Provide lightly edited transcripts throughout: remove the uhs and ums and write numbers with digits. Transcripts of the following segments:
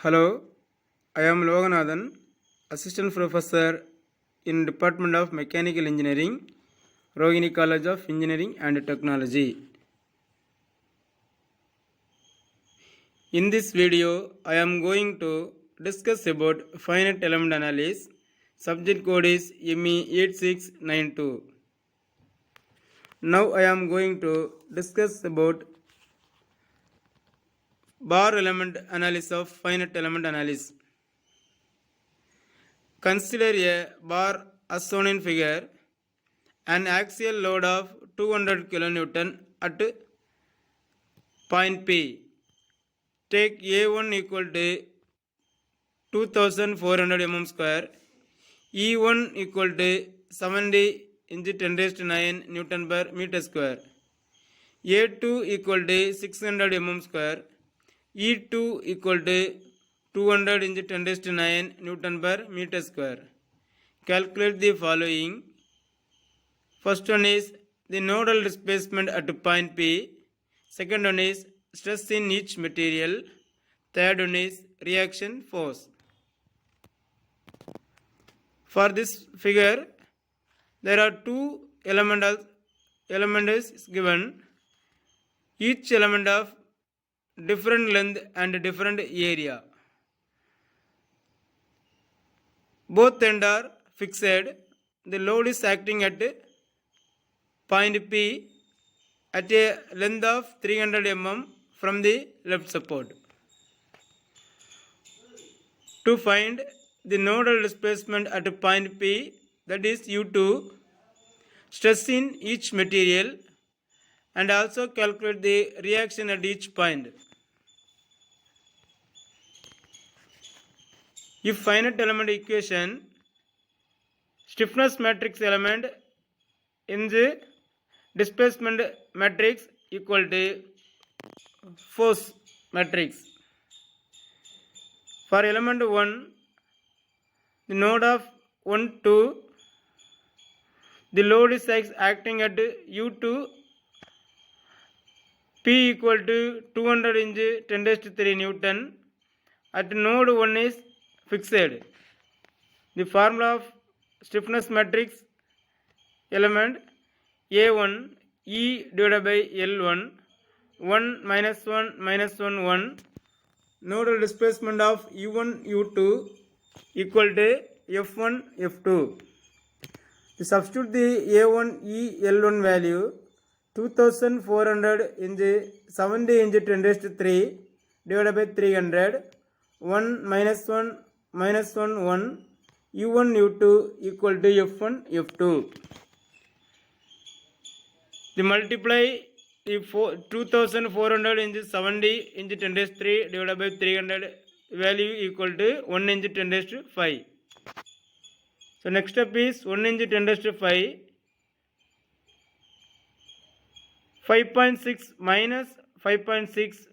Hello, I am Loganathan, Assistant Professor in Department of Mechanical Engineering, Rohini College of Engineering and Technology. In this video, I am going to discuss about finite element analysis. Subject code is ME8692. Now I am going to discuss about bar element analysis of finite element analysis. Consider a bar as shown in figure. An axial load of 200 kN at point P. Take A1 equal to 2400 mm square, E1 equal to 70 into 10 raised to 9 Newton per meter square, A2 equal to 600 mm square, E2 equal to 200 into 10 raised to 9 Newton per meter square. Calculate the following. First one is the nodal displacement at point P. Second one is stress in each material. Third one is reaction force. For this figure, there are two elements given. Each element of different length and different area. Both ends are fixed. The load is acting at point P at a length of 300 mm from the left support. To find the nodal displacement at point P, that is U2, stress in each material, and also calculate the reaction at each point. If finite element equation, stiffness matrix element in the displacement matrix equal to force matrix. For element 1, the node of 1, 2, the load is acting at U2, P equal to 200 into 10 raised to 3 Newton. At node 1 is fixed. The formula of stiffness matrix element A1 E divided by L1, 1 minus 1 minus 1 1. Nodal displacement of U1 U2 equal to F1 F2. To substitute the A1 E L1 value, 2400 into 70 into 10 raised to 3 divided by 300, 1 minus 1 minus 1 1, U1 U2 equal to F1 F2. The multiply the 2400 into 70 into 10 raised to 3 divided by 300 value equal to 1 into 10 raised to 5. So next step is 1 into 10 raised to 5. 5.6 minus 5.6,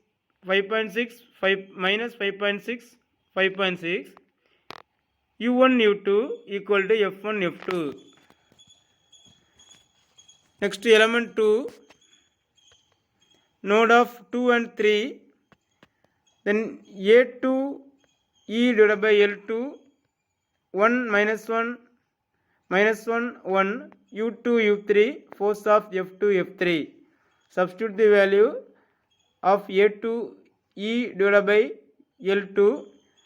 5.6, 5 minus 5.6, 5.6. U1 U2 equal to F1 F2. Next element 2, node of 2 and 3, then A2 E divided by L2, 1 minus 1 minus 1 1, U2 U3, force of F2 F3. Substitute the value of A2 E divided by L2,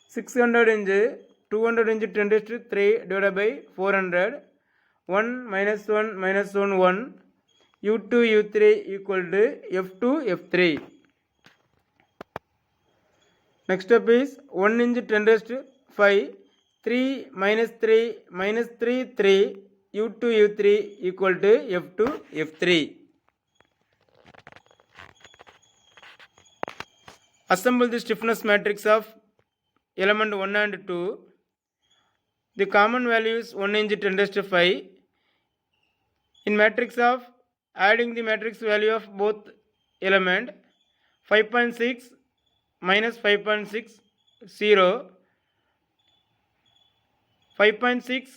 600 into 200 into 10 raised to 3 divided by 400, 1 minus 1 minus 1 1, U2 U3 equal to F2 F3. Next step is 1 into 10 raised to 5, 3 minus 3 minus 3 3, U2 U3 equal to F2 F3. Assemble the stiffness matrix of element 1 and 2. The common value is 1 into 10 raised to 5. In matrix of adding the matrix value of both element, 5.6 minus 5.6 0, 5.6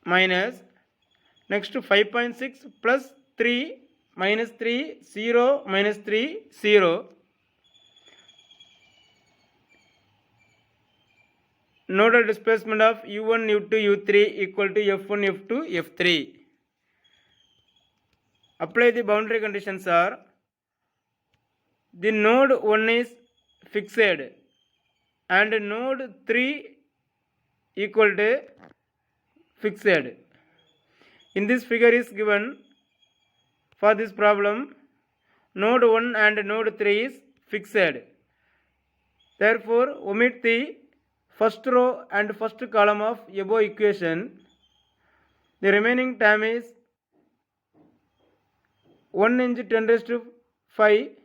minus next to 5.6 plus 3 minus 3 0 minus 3 0. nodal displacement of u1 u2 u3 equal to f1 f2 f3. Apply the boundary conditions are the node 1 is fixed and node 3 equal to fixed. In this figure is given for this problem node 1 and node 3 is fixed. Therefore omit the first row and first column of above equation. The remaining term is 1 into 10 raised to 5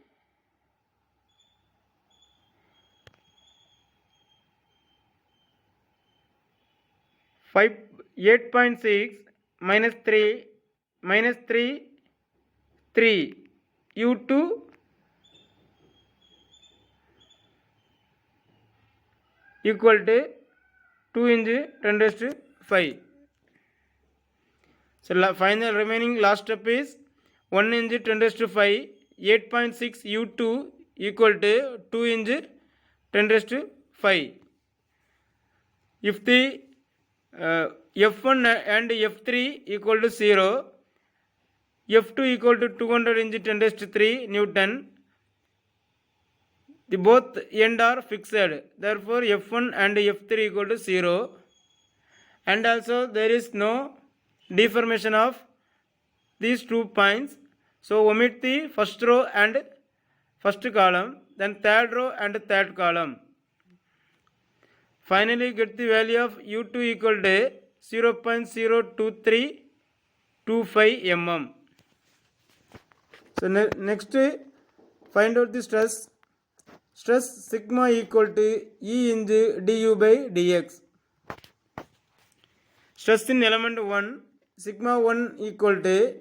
8.6 minus 3 3 u2 equal to 2 into 10 raised to 5. So final remaining last step is 1 into 10 raised to 5 8.6 u2 equal to 2 into 10 raised to 5. If the f1 and f3 equal to 0, f2 equal to 200 into 10 raised to 3 Newton, the both end are fixed. Therefore f1 and f3 equal to 0, and also there is no deformation of these 2 points. So omit the first row and first column, then third row and third column. Finally get the value of u2 equal to 0.02325 mm. So next find out the stress. Stress sigma equal to E into du by dx. Stress in element 1 sigma 1 equal to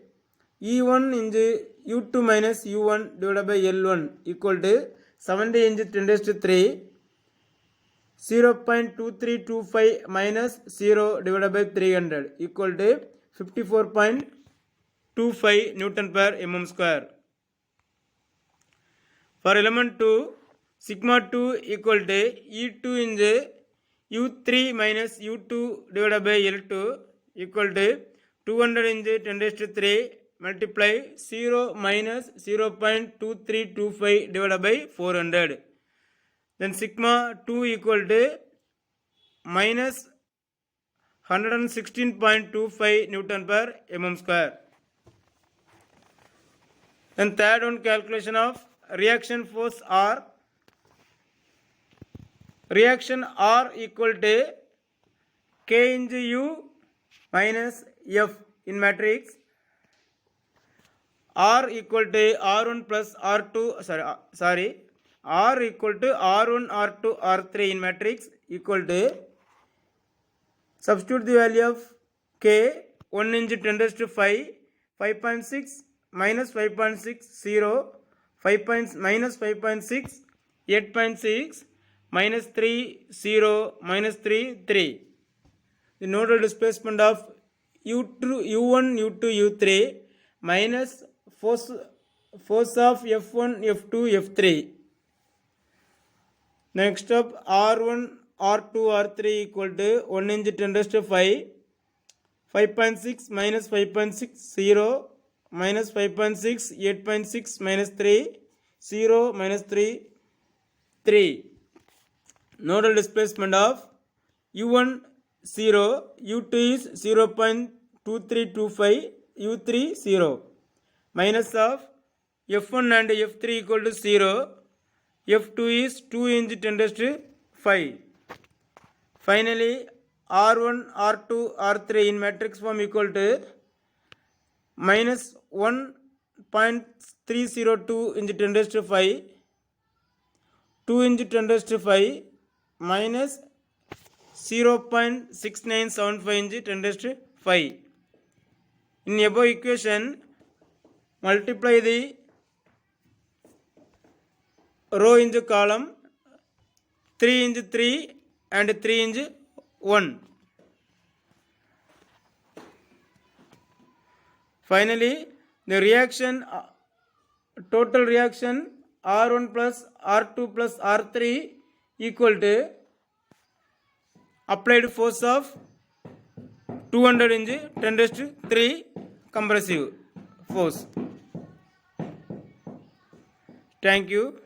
E1 into u2 minus u1 divided by L1 equal to 70 into 10 raised to 3 0.2325 minus 0 divided by 300 equal to 54.25 Newton per mm square. For element 2, sigma 2 equal to E2 into U3 minus U2 divided by L2 equal to 200 into 10 raised to 3 multiply 0 minus 0.2325 divided by 400. Then sigma 2 equal to minus 116.25 Newton per mm square. Then third one, calculation of reaction force R. Reaction R equal to K into U minus F in matrix. R equal to R1 plus R2 R equal to R1 R2 R3 in matrix equal to, substitute the value of K 1 into 10 raised to 5 5.6 minus 5.6 0 minus 5.6 8.6 minus 3 0 minus 3 3. The nodal displacement of u1 u2 u3 minus force of f1 f2 f3. Next up r1 r2 r3 equal to 1 into 10 raised to 5 5.6 minus 5.6 0 minus 5.6 8.6 minus 3 0 minus 3 3. Nodal displacement of u1 0 u2 is 0.2325 u3 0 minus of f1 and f3 equal to 0 f2 is 2 into 10 raised to 5. Finally r1 r2 r3 in matrix form equal to minus 1.302 into 10 raised to 5 2 into 10 raised to 5 minus 0.6975 into 10 raised to 5. In above equation, multiply the row into column 3 into 3 and 3 into 1. Finally, the reaction, total reaction R1 plus R2 plus R3 equal to applied force of 200 into 10 raised to 3 compressive force. Thank you.